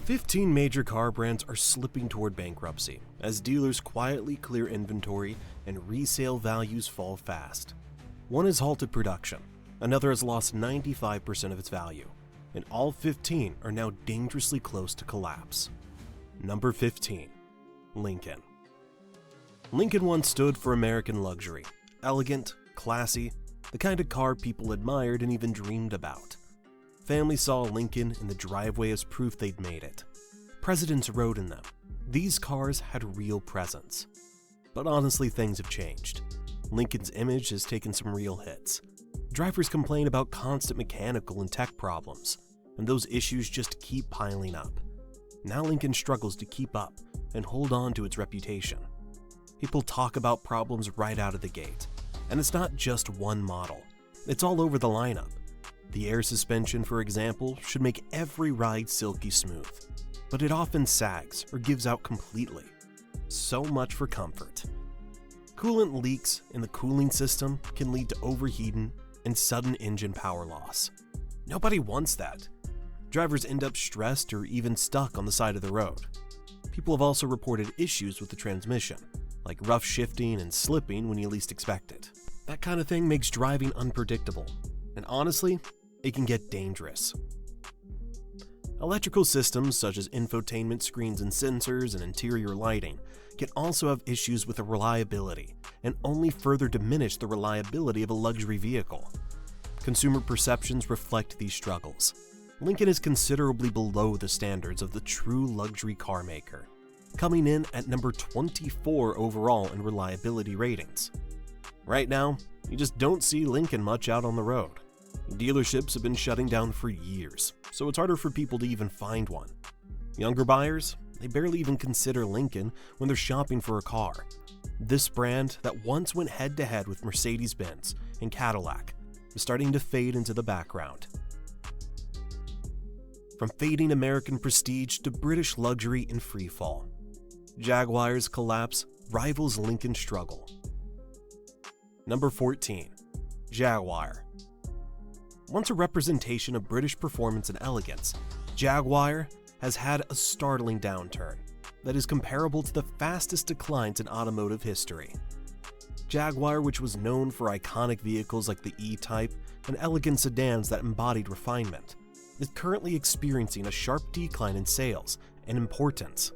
15 major car brands are slipping toward bankruptcy as dealers quietly clear inventory and resale values fall fast. One has halted production, another has lost 95% of its value, and all 15 are now dangerously close to collapse. Number 15. Lincoln. Lincoln once stood for American luxury, elegant, classy, the kind of car people admired and even dreamed about. Families saw Lincoln in the driveway as proof they'd made it. Presidents rode in them. These cars had real presence. But honestly, things have changed. Lincoln's image has taken some real hits. Drivers complain about constant mechanical and tech problems, and those issues just keep piling up. Now Lincoln struggles to keep up and hold on to its reputation. People talk about problems right out of the gate, and it's not just one model. It's all over the lineup. The air suspension, for example, should make every ride silky smooth, but it often sags or gives out completely. So much for comfort. Coolant leaks in the cooling system can lead to overheating and sudden engine power loss. Nobody wants that. Drivers end up stressed or even stuck on the side of the road. People have also reported issues with the transmission, like rough shifting and slipping when you least expect it. That kind of thing makes driving unpredictable, and honestly, it can get dangerous. Electrical systems such as infotainment screens and sensors and interior lighting can also have issues with the reliability and only further diminish the reliability of a luxury vehicle. Consumer perceptions reflect these struggles. Lincoln is considerably below the standards of the true luxury car maker, coming in at number 24 overall in reliability ratings. Right now, you just don't see Lincoln much out on the road. Dealerships have been shutting down for years, so it's harder for people to even find one. Younger buyers, they barely even consider Lincoln when they're shopping for a car. This brand that once went head-to-head with Mercedes-Benz and Cadillac is starting to fade into the background. From fading American prestige to British luxury in freefall, Jaguar's collapse rivals Lincoln's struggle. Number 14. Jaguar. Once a representation of British performance and elegance, Jaguar has had a startling downturn that is comparable to the fastest declines in automotive history. Jaguar, which was known for iconic vehicles like the E-Type and elegant sedans that embodied refinement, is currently experiencing a sharp decline in sales and importance.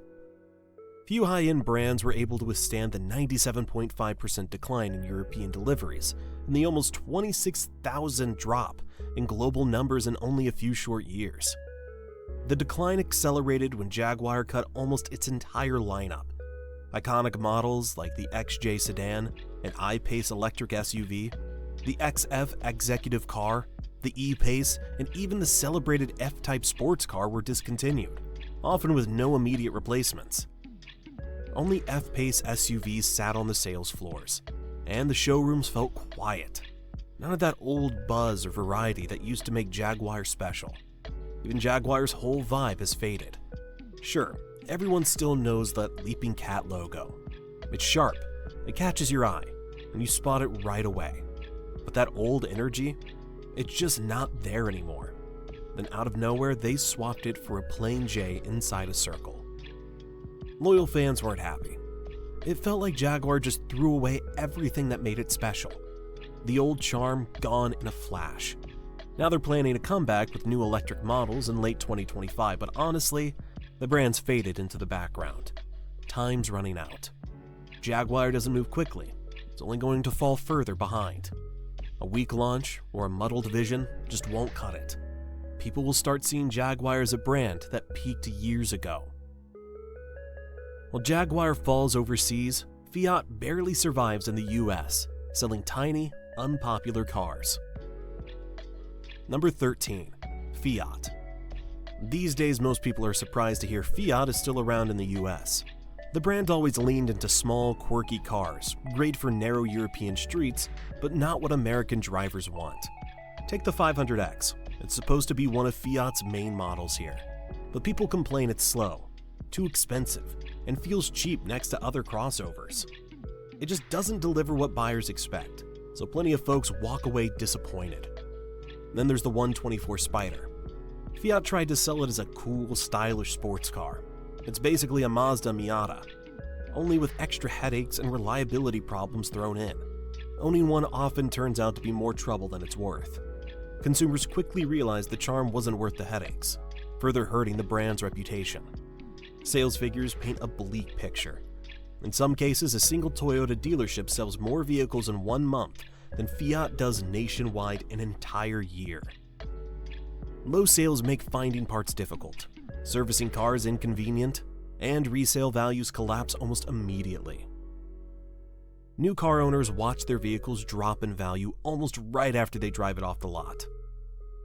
Few high-end brands were able to withstand the 97.5% decline in European deliveries and the almost 26,000 drop in global numbers in only a few short years. The decline accelerated when Jaguar cut almost its entire lineup. Iconic models like the XJ sedan and I-Pace electric SUV, the XF executive car, the E-Pace, and even the celebrated F-Type sports car were discontinued, often with no immediate replacements. Only F-Pace SUVs sat on the sales floors, and the showrooms felt quiet. None of that old buzz or variety that used to make Jaguar special. Even Jaguar's whole vibe has faded. Sure, everyone still knows that leaping cat logo. It's sharp, it catches your eye, and you spot it right away. But that old energy, it's just not there anymore. Then out of nowhere, they swapped it for a plain J inside a circle. Loyal fans weren't happy. It felt like Jaguar just threw away everything that made it special. The old charm gone in a flash. Now they're planning a comeback with new electric models in late 2025, but honestly, the brand's faded into the background. Time's running out. Jaguar doesn't move quickly. It's only going to fall further behind. A weak launch or a muddled vision just won't cut it. People will start seeing Jaguar as a brand that peaked years ago. While Jaguar falls overseas, Fiat barely survives in the US, selling tiny, unpopular cars. Number 13. Fiat. These days, most people are surprised to hear Fiat is still around in the US. The brand always leaned into small, quirky cars, great for narrow European streets, but not what American drivers want. Take the 500X. It's supposed to be one of Fiat's main models here, but people complain it's slow, too expensive, and feels cheap next to other crossovers. It just doesn't deliver what buyers expect, so plenty of folks walk away disappointed. Then there's the 124 Spider. Fiat tried to sell it as a cool, stylish sports car. It's basically a Mazda Miata, only with extra headaches and reliability problems thrown in. Owning one often turns out to be more trouble than it's worth. Consumers quickly realized the charm wasn't worth the headaches, further hurting the brand's reputation. Sales figures paint a bleak picture. In some cases, a single Toyota dealership sells more vehicles in 1 month than Fiat does nationwide an entire year. Low sales make finding parts difficult, servicing cars inconvenient, and resale values collapse almost immediately. New car owners watch their vehicles drop in value almost right after they drive it off the lot.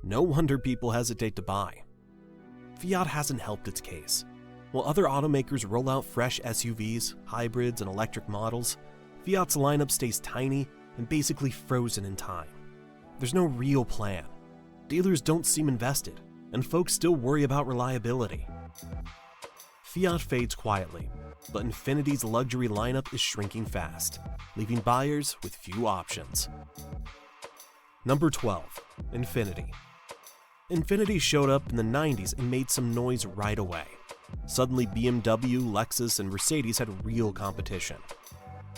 No wonder people hesitate to buy. Fiat hasn't helped its case. While other automakers roll out fresh SUVs, hybrids, and electric models, Fiat's lineup stays tiny and basically frozen in time. There's no real plan. Dealers don't seem invested, and folks still worry about reliability. Fiat fades quietly, but Infinity's luxury lineup is shrinking fast, leaving buyers with few options. Number 12. Infinity. Infinity showed up in the 90s and made some noise right away. Suddenly BMW, Lexus, and Mercedes had real competition.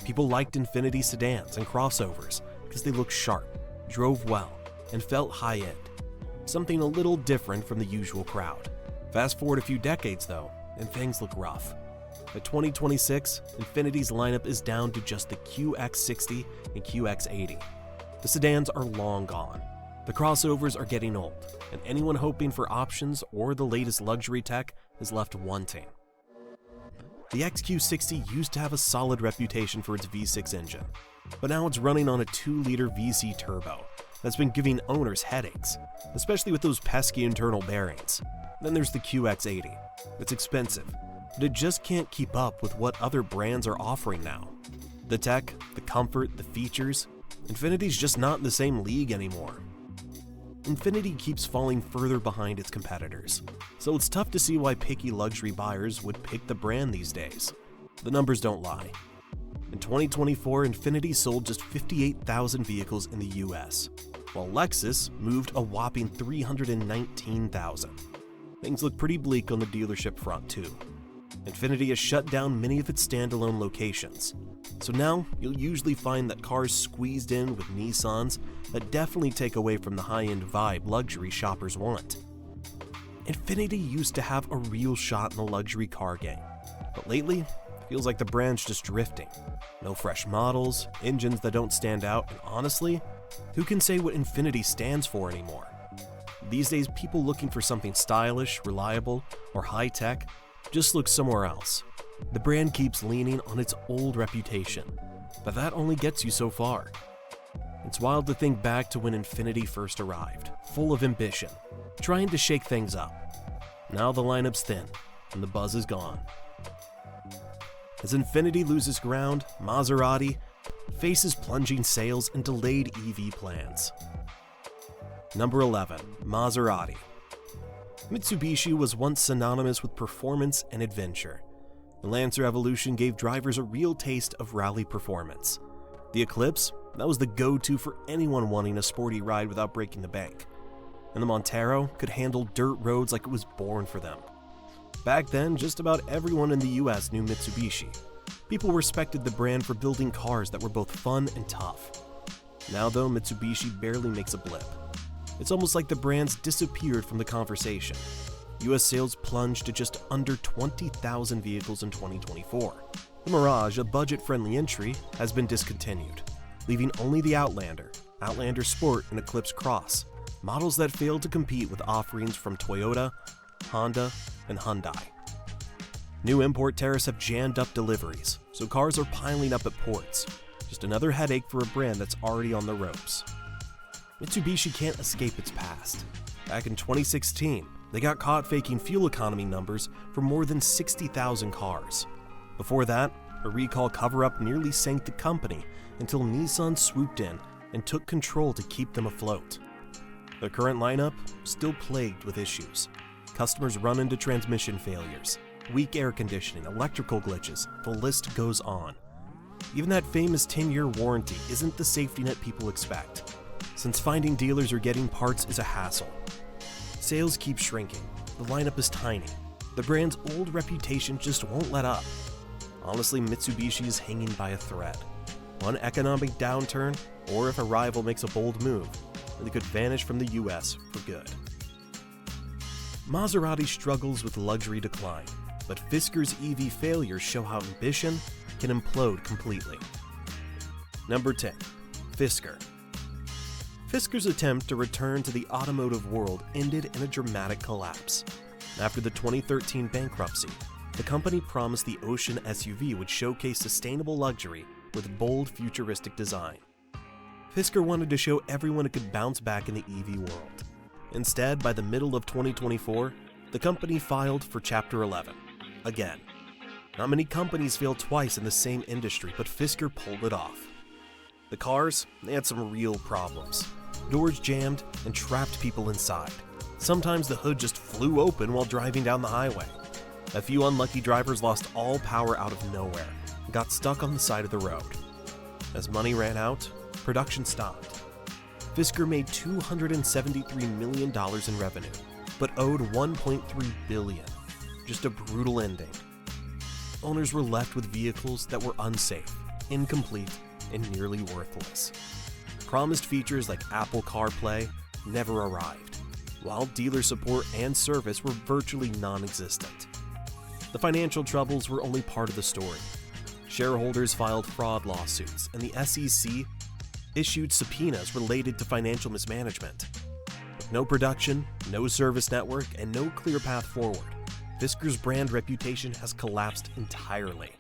People liked Infinity sedans and crossovers because they looked sharp, drove well, and felt high-end. Something a little different from the usual crowd. Fast forward a few decades though, and things look rough. By 2026, Infinity's lineup is down to just the QX60 and QX80. The sedans are long gone. The crossovers are getting old, and anyone hoping for options or the latest luxury tech is left wanting. The XQ60 used to have a solid reputation for its V6 engine, but now it's running on a 2-liter VC turbo that's been giving owners headaches, especially with those pesky internal bearings. Then there's the QX80. It's expensive, but it just can't keep up with what other brands are offering now. The tech, the comfort, the features, Infinity's just not in the same league anymore. Infinity keeps falling further behind its competitors, so it's tough to see why picky luxury buyers would pick the brand these days. The numbers don't lie. In 2024, Infinity sold just 58,000 vehicles in the US, while Lexus moved a whopping 319,000. Things look pretty bleak on the dealership front too. Infinity has shut down many of its standalone locations, so now you'll usually find that cars squeezed in with Nissans that definitely take away from the high-end vibe luxury shoppers want. Infinity used to have a real shot in the luxury car game, but lately, it feels like the brand's just drifting. No fresh models, engines that don't stand out, and honestly, who can say what Infinity stands for anymore? These days, people looking for something stylish, reliable, or high-tech just look somewhere else. The brand keeps leaning on its old reputation, but that only gets you so far. It's wild to think back to when Infinity first arrived, full of ambition, trying to shake things up. Now the lineup's thin, and the buzz is gone. As Infinity loses ground, Maserati faces plunging sales and delayed EV plans. Number 11. Maserati. Mitsubishi was once synonymous with performance and adventure. The Lancer Evolution gave drivers a real taste of rally performance. The Eclipse, that was the go-to for anyone wanting a sporty ride without breaking the bank. And the Montero could handle dirt roads like it was born for them. Back then, just about everyone in the US knew Mitsubishi. People respected the brand for building cars that were both fun and tough. Now though, Mitsubishi barely makes a blip. It's almost like the brand's disappeared from the conversation. US sales plunged to just under 20,000 vehicles in 2024. The Mirage, a budget-friendly entry, has been discontinued, leaving only the Outlander, Outlander Sport, and Eclipse Cross, models that failed to compete with offerings from Toyota, Honda, and Hyundai. New import tariffs have jammed up deliveries, so cars are piling up at ports. Just another headache for a brand that's already on the ropes. Mitsubishi can't escape its past. Back in 2016, they got caught faking fuel economy numbers for more than 60,000 cars. Before that, a recall cover-up nearly sank the company until Nissan swooped in and took control to keep them afloat. The current lineup is still plagued with issues. Customers run into transmission failures, weak air conditioning, electrical glitches, the list goes on. Even that famous 10-year warranty isn't the safety net people expect, since finding dealers or getting parts is a hassle. Sales keep shrinking, the lineup is tiny, the brand's old reputation just won't let up. Honestly, Mitsubishi is hanging by a thread. One economic downturn, or if a rival makes a bold move, they could vanish from the US for good. Maserati struggles with luxury decline, but Fisker's EV failures show how ambition can implode completely. Number 10. Fisker. Fisker's attempt to return to the automotive world ended in a dramatic collapse. After the 2013 bankruptcy, the company promised the Ocean SUV would showcase sustainable luxury with bold, futuristic design. Fisker wanted to show everyone it could bounce back in the EV world. Instead, by the middle of 2024, the company filed for Chapter 11. Again. Not many companies fail twice in the same industry, but Fisker pulled it off. The cars, they had some real problems. Doors jammed and trapped people inside. Sometimes the hood just flew open while driving down the highway. A few unlucky drivers lost all power out of nowhere and got stuck on the side of the road. As money ran out, production stopped. Fisker made $273 million in revenue, but owed $1.3 billion. Just a brutal ending. Owners were left with vehicles that were unsafe, incomplete, and nearly worthless. Promised features like Apple CarPlay never arrived, while dealer support and service were virtually non-existent. The financial troubles were only part of the story. Shareholders filed fraud lawsuits, and the SEC issued subpoenas related to financial mismanagement. With no production, no service network, and no clear path forward, Fisker's brand reputation has collapsed entirely.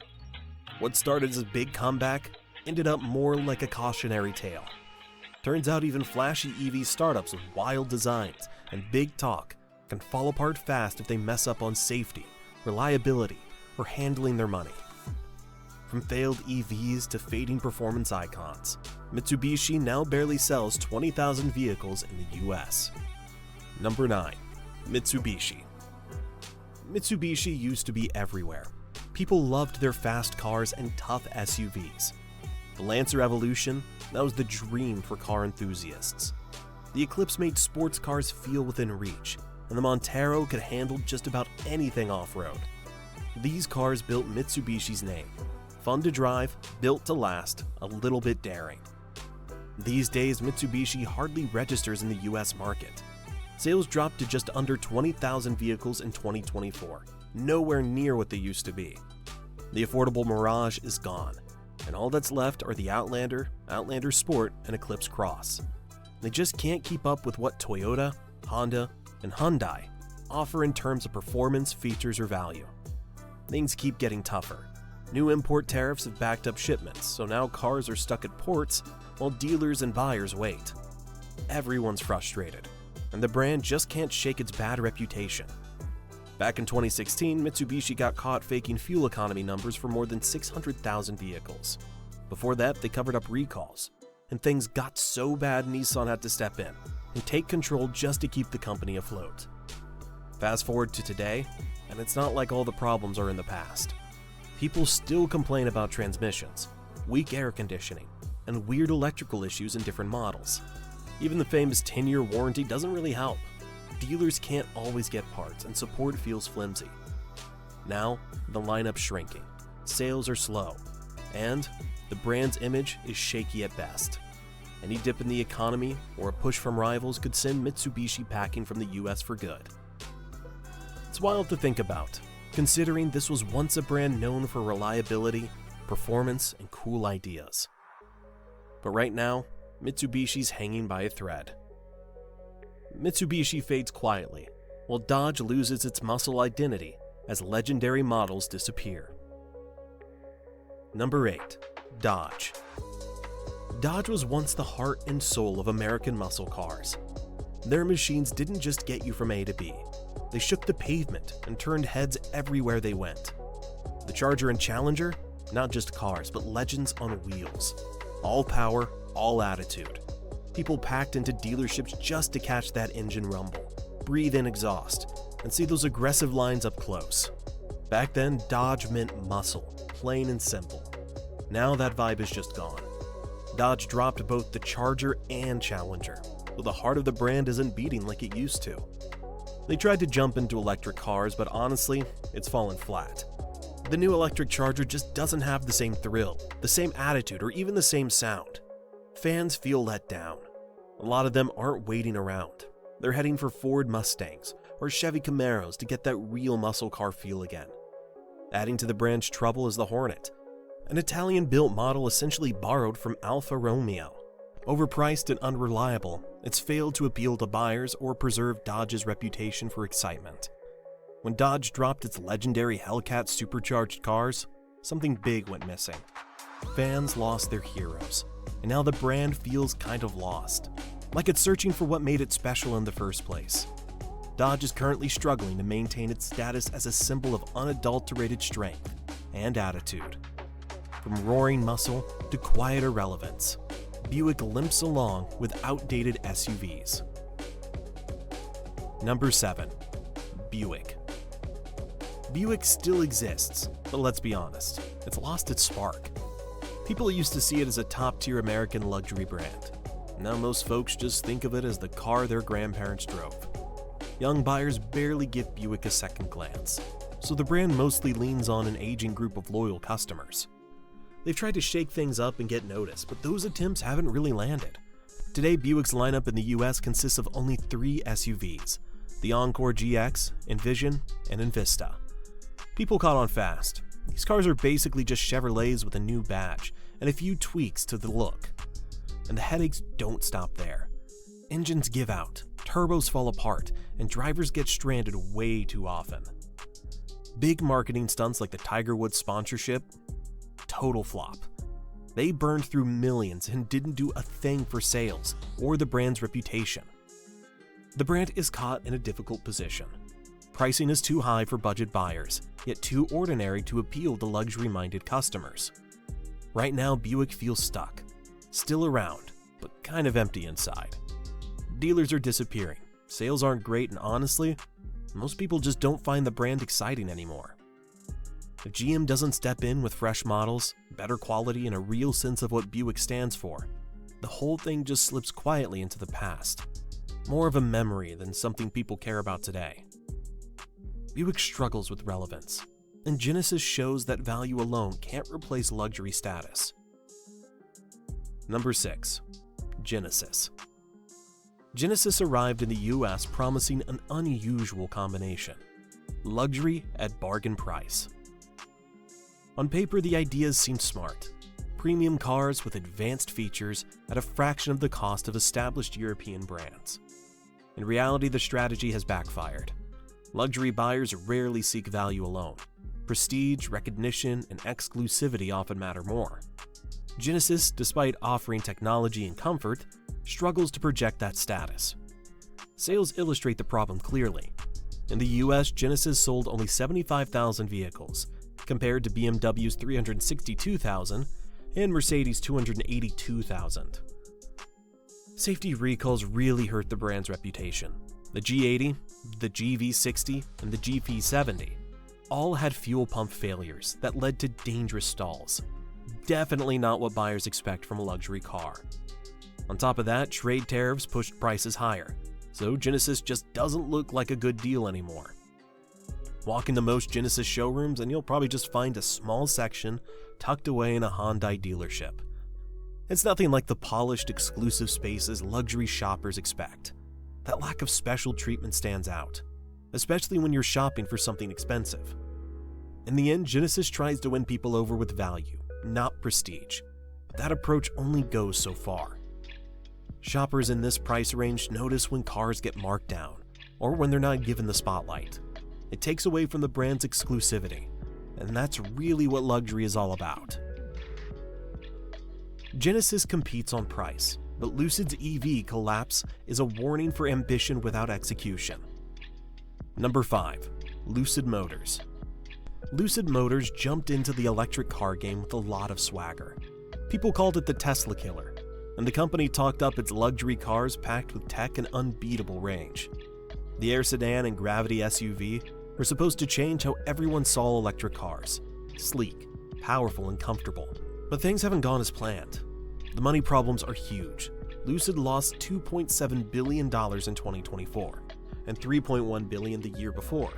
What started as a big comeback ended up more like a cautionary tale. Turns out even flashy EV startups with wild designs and big talk can fall apart fast if they mess up on safety, reliability, or handling their money. From failed EVs to fading performance icons, Mitsubishi now barely sells 20,000 vehicles in the US. Number 9. Mitsubishi. Mitsubishi used to be everywhere. People loved their fast cars and tough SUVs. The Lancer Evolution, that was the dream for car enthusiasts. The Eclipse made sports cars feel within reach, and the Montero could handle just about anything off-road. These cars built Mitsubishi's name. Fun to drive, built to last, a little bit daring. These days, Mitsubishi hardly registers in the US market. Sales dropped to just under 20,000 vehicles in 2024, nowhere near what they used to be. The affordable Mirage is gone, and all that's left are the Outlander, Outlander Sport, and Eclipse Cross. They just can't keep up with what Toyota, Honda, and Hyundai offer in terms of performance, features, or value. Things keep getting tougher. New import tariffs have backed up shipments, so now cars are stuck at ports while dealers and buyers wait. Everyone's frustrated, and the brand just can't shake its bad reputation. Back in 2016, Mitsubishi got caught faking fuel economy numbers for more than 600,000 vehicles. Before that, they covered up recalls, and things got so bad Nissan had to step in and take control just to keep the company afloat. Fast forward to today, and it's not like all the problems are in the past. People still complain about transmissions, weak air conditioning, and weird electrical issues in different models. Even the famous 10-year warranty doesn't really help. Dealers can't always get parts, and support feels flimsy. Now, the lineup's shrinking, sales are slow, and the brand's image is shaky at best. Any dip in the economy or a push from rivals could send Mitsubishi packing from the US for good. It's wild to think about, considering this was once a brand known for reliability, performance, and cool ideas. But right now, Mitsubishi's hanging by a thread. Mitsubishi fades quietly, while Dodge loses its muscle identity as legendary models disappear. Number 8. Dodge. Dodge was once the heart and soul of American muscle cars. Their machines didn't just get you from A to B. They shook the pavement and turned heads everywhere they went. The Charger and Challenger, not just cars, but legends on wheels. All power, all attitude. People packed into dealerships just to catch that engine rumble, breathe in exhaust, and see those aggressive lines up close. Back then, Dodge meant muscle, plain and simple. Now that vibe is just gone. Dodge dropped both the Charger and Challenger, though the heart of the brand isn't beating like it used to. They tried to jump into electric cars, but honestly, it's fallen flat. The new electric Charger just doesn't have the same thrill, the same attitude, or even the same sound. Fans feel let down. A lot of them aren't waiting around. They're heading for Ford Mustangs or Chevy Camaros to get that real muscle car feel again. Adding to the brand's trouble is the Hornet, an Italian-built model essentially borrowed from Alfa Romeo. Overpriced and unreliable, it's failed to appeal to buyers or preserve Dodge's reputation for excitement. When Dodge dropped its legendary Hellcat supercharged cars, something big went missing. Fans lost their heroes, and now the brand feels kind of lost, like it's searching for what made it special in the first place. Dodge is currently struggling to maintain its status as a symbol of unadulterated strength and attitude. From roaring muscle to quiet irrelevance, Buick limps along with outdated SUVs. Number 7. Buick. Buick still exists, but let's be honest, it's lost its spark. People used to see it as a top-tier American luxury brand. Now most folks just think of it as the car their grandparents drove. Young buyers barely give Buick a second glance, so the brand mostly leans on an aging group of loyal customers. They've tried to shake things up and get noticed, but those attempts haven't really landed. Today, Buick's lineup in the US consists of only 3 SUVs, the Encore GX, Envision, and Envista. People caught on fast. These cars are basically just Chevrolets with a new badge and a few tweaks to the look. And the headaches don't stop there. Engines give out, turbos fall apart, and drivers get stranded way too often. Big marketing stunts like the Tiger Woods sponsorship, total flop. They burned through millions and didn't do a thing for sales or the brand's reputation. The brand is caught in a difficult position. Pricing is too high for budget buyers, yet too ordinary to appeal to luxury-minded customers. Right now, Buick feels stuck, still around, but kind of empty inside. Dealers are disappearing, sales aren't great, and honestly, most people just don't find the brand exciting anymore. If GM doesn't step in with fresh models, better quality, and a real sense of what Buick stands for, the whole thing just slips quietly into the past. More of a memory than something people care about today. Buick struggles with relevance, and Genesis shows that value alone can't replace luxury status. Number 6. Genesis. Genesis arrived in the US promising an unusual combination: luxury at bargain price. On paper, the ideas seemed smart. Premium cars with advanced features at a fraction of the cost of established European brands. In reality, the strategy has backfired. Luxury buyers rarely seek value alone. Prestige, recognition, and exclusivity often matter more. Genesis, despite offering technology and comfort, struggles to project that status. Sales illustrate the problem clearly. In the US, Genesis sold only 75,000 vehicles, compared to BMW's 362,000 and Mercedes' 282,000. Safety recalls really hurt the brand's reputation. The G80, the GV60, and the GP70 all had fuel pump failures that led to dangerous stalls. Definitely not what buyers expect from a luxury car. On top of that, trade tariffs pushed prices higher, so Genesis just doesn't look like a good deal anymore. Walk into most Genesis showrooms and you'll probably just find a small section tucked away in a Hyundai dealership. It's nothing like the polished, exclusive spaces luxury shoppers expect. That lack of special treatment stands out, especially when you're shopping for something expensive. In the end, Genesis tries to win people over with value, not prestige, but that approach only goes so far. Shoppers in this price range notice when cars get marked down, or when they're not given the spotlight. It takes away from the brand's exclusivity, and that's really what luxury is all about. Genesis competes on price, but Lucid's EV collapse is a warning for ambition without execution. Number 5. Lucid Motors. Lucid Motors jumped into the electric car game with a lot of swagger. People called it the Tesla killer, and the company talked up its luxury cars packed with tech and unbeatable range. The Air Sedan and Gravity SUV were supposed to change how everyone saw electric cars: sleek, powerful, and comfortable. But things haven't gone as planned. The money problems are huge. Lucid lost $2.7 billion in 2024, and $3.1 billion the year before.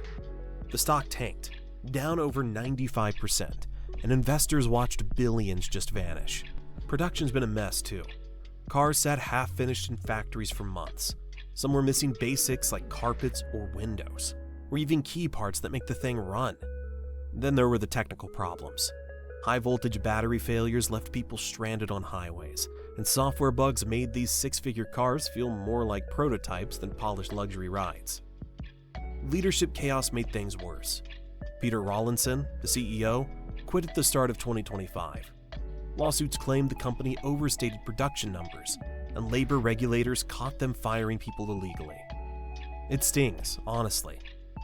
The stock tanked, down over 95%, and investors watched billions just vanish. Production's been a mess too. Cars sat half-finished in factories for months. Some were missing basics like carpets or windows, or even key parts that make the thing run. Then there were the technical problems. High-voltage battery failures left people stranded on highways, and software bugs made these six-figure cars feel more like prototypes than polished luxury rides. Leadership chaos made things worse. Peter Rawlinson, the CEO, quit at the start of 2025. Lawsuits claimed the company overstated production numbers, and labor regulators caught them firing people illegally. It stings, honestly,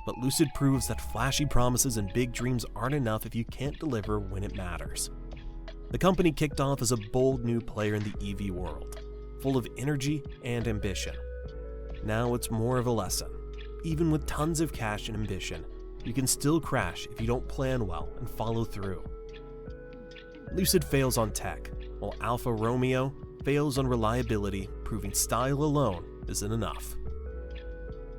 but Lucid proves that flashy promises and big dreams aren't enough if you can't deliver when it matters. The company kicked off as a bold new player in the EV world, full of energy and ambition. Now it's more of a lesson. Even with tons of cash and ambition, you can still crash if you don't plan well and follow through. Lucid fails on tech, while Alfa Romeo fails on reliability, proving style alone isn't enough.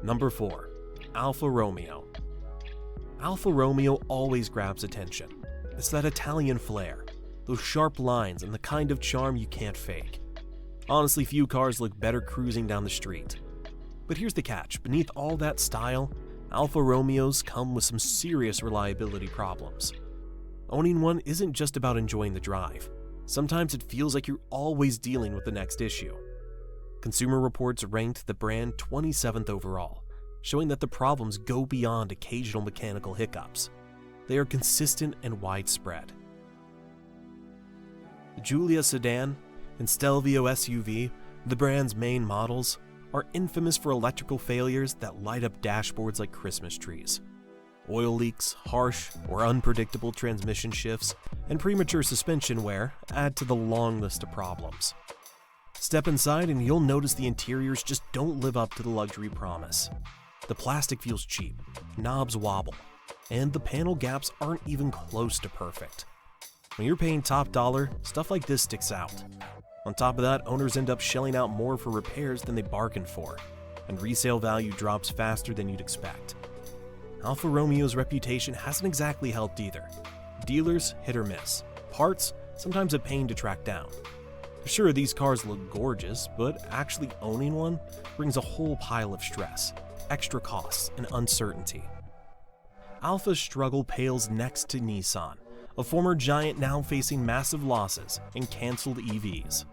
Number 4. Alfa Romeo. Alfa Romeo always grabs attention. It's that Italian flair, those sharp lines, and the kind of charm you can't fake. Honestly, few cars look better cruising down the street. But here's the catch: beneath all that style, Alfa Romeos come with some serious reliability problems. Owning one isn't just about enjoying the drive. Sometimes it feels like you're always dealing with the next issue. Consumer Reports ranked the brand 27th overall, showing that the problems go beyond occasional mechanical hiccups. They are consistent and widespread. The Giulia sedan and Stelvio SUV, the brand's main models, are infamous for electrical failures that light up dashboards like Christmas trees. Oil leaks, harsh or unpredictable transmission shifts, and premature suspension wear add to the long list of problems. Step inside and you'll notice the interiors just don't live up to the luxury promise. The plastic feels cheap, knobs wobble, and the panel gaps aren't even close to perfect. When you're paying top dollar, stuff like this sticks out. On top of that, owners end up shelling out more for repairs than they bargained for, and resale value drops faster than you'd expect. Alfa Romeo's reputation hasn't exactly helped either. Dealers hit or miss. Parts, sometimes a pain to track down. Sure, these cars look gorgeous, but actually owning one brings a whole pile of stress, extra costs, and uncertainty. Alfa's struggle pales next to Nissan, a former giant now facing massive losses and canceled EVs.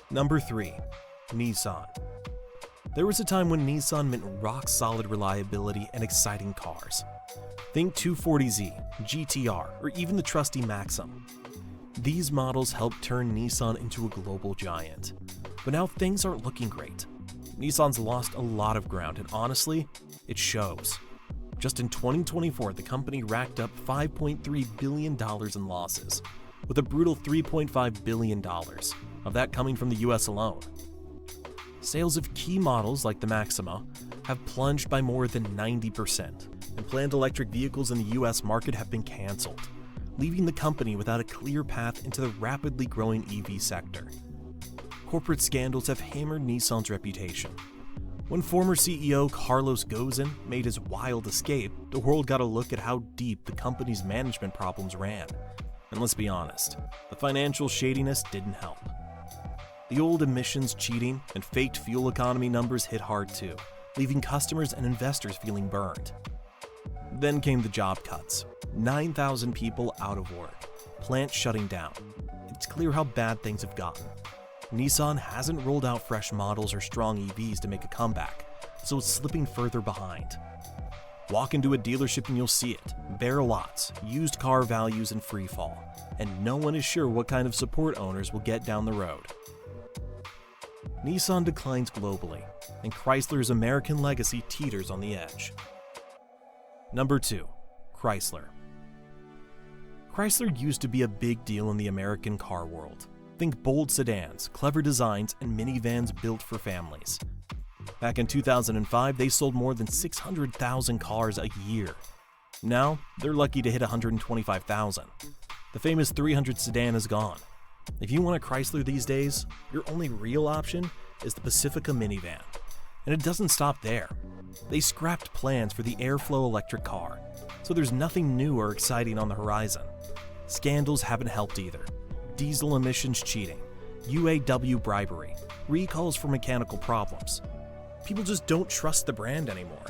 Number 3. Nissan. There was a time when Nissan meant rock-solid reliability and exciting cars. Think 240Z, GTR, or even the trusty Maxim. These models helped turn Nissan into a global giant. But now things aren't looking great. Nissan's lost a lot of ground, and honestly, it shows. Just in 2024, the company racked up $5.3 billion in losses, with a brutal $3.5 billion of that coming from the US alone. Sales of key models like the Maxima have plunged by more than 90%, and planned electric vehicles in the US market have been canceled, leaving the company without a clear path into the rapidly growing EV sector. Corporate scandals have hammered Nissan's reputation. When former CEO Carlos Ghosn made his wild escape, the world got a look at how deep the company's management problems ran. And let's be honest, the financial shadiness didn't help. The old emissions cheating and faked fuel economy numbers hit hard too, leaving customers and investors feeling burned. Then came the job cuts. 9,000 people out of work, plants shutting down. It's clear how bad things have gotten. Nissan hasn't rolled out fresh models or strong EVs to make a comeback, so it's slipping further behind. Walk into a dealership and you'll see it. Bare lots, used car values in free fall, and no one is sure what kind of support owners will get down the road. Nissan declines globally, and Chrysler's American legacy teeters on the edge. Number 2. Chrysler. Chrysler used to be a big deal in the American car world. Think bold sedans, clever designs, and minivans built for families. Back in 2005, they sold more than 600,000 cars a year. Now, they're lucky to hit 125,000. The famous 300 sedan is gone. If you want a Chrysler these days, your only real option is the Pacifica minivan. And it doesn't stop there. They scrapped plans for the airflow electric car, so there's nothing new or exciting on the horizon. Scandals haven't helped either. Diesel emissions cheating, UAW bribery, recalls for mechanical problems. People just don't trust the brand anymore.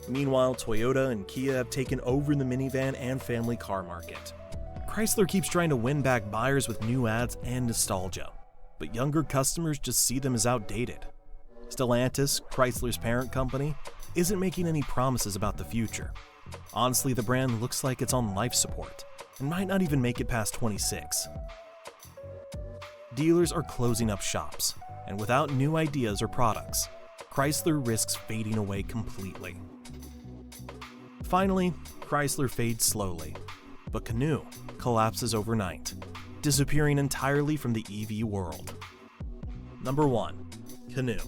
Meanwhile, Toyota and Kia have taken over the minivan and family car market. Chrysler keeps trying to win back buyers with new ads and nostalgia, but younger customers just see them as outdated. Stellantis, Chrysler's parent company, isn't making any promises about the future. Honestly, the brand looks like it's on life support and might not even make it past 26. Dealers are closing up shops, and without new ideas or products, Chrysler risks fading away completely. Finally, Chrysler fades slowly, but Canoo collapses overnight, disappearing entirely from the EV world. Number 1. Canoo.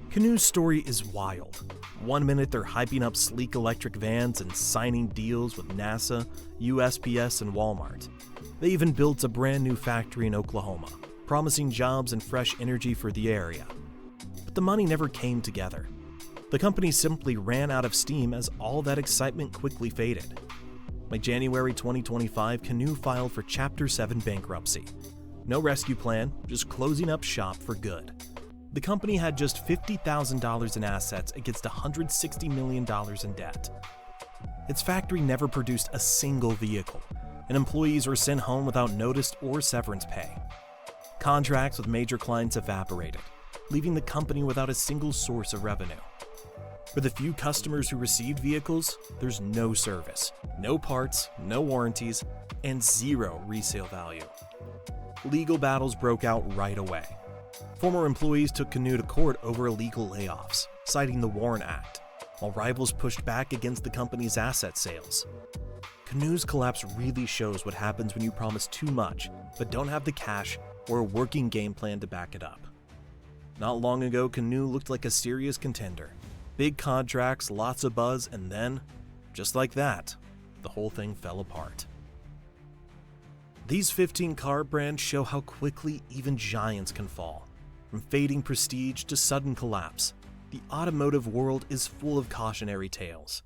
Canoo's story is wild. One minute they're hyping up sleek electric vans and signing deals with NASA, USPS, and Walmart. They even built a brand new factory in Oklahoma, promising jobs and fresh energy for the area. But the money never came together. The company simply ran out of steam as all that excitement quickly faded. By January 2025, Canoo filed for Chapter 7 bankruptcy. No rescue plan, just closing up shop for good. The company had just $50,000 in assets against $160 million in debt. Its factory never produced a single vehicle, and employees were sent home without notice or severance pay. Contracts with major clients evaporated, leaving the company without a single source of revenue. For the few customers who received vehicles, there's no service, no parts, no warranties, and zero resale value. Legal battles broke out right away. Former employees took Canoo to court over illegal layoffs, citing the Warren Act, while rivals pushed back against the company's asset sales. Canoo's collapse really shows what happens when you promise too much, but don't have the cash or a working game plan to back it up. Not long ago, Canoo looked like a serious contender. Big contracts, lots of buzz, and then, just like that, the whole thing fell apart. These 15 car brands show how quickly even giants can fall. From fading prestige to sudden collapse, the automotive world is full of cautionary tales.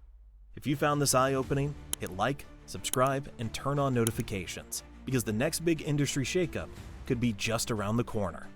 If you found this eye-opening, hit like, subscribe, and turn on notifications, because the next big industry shakeup could be just around the corner.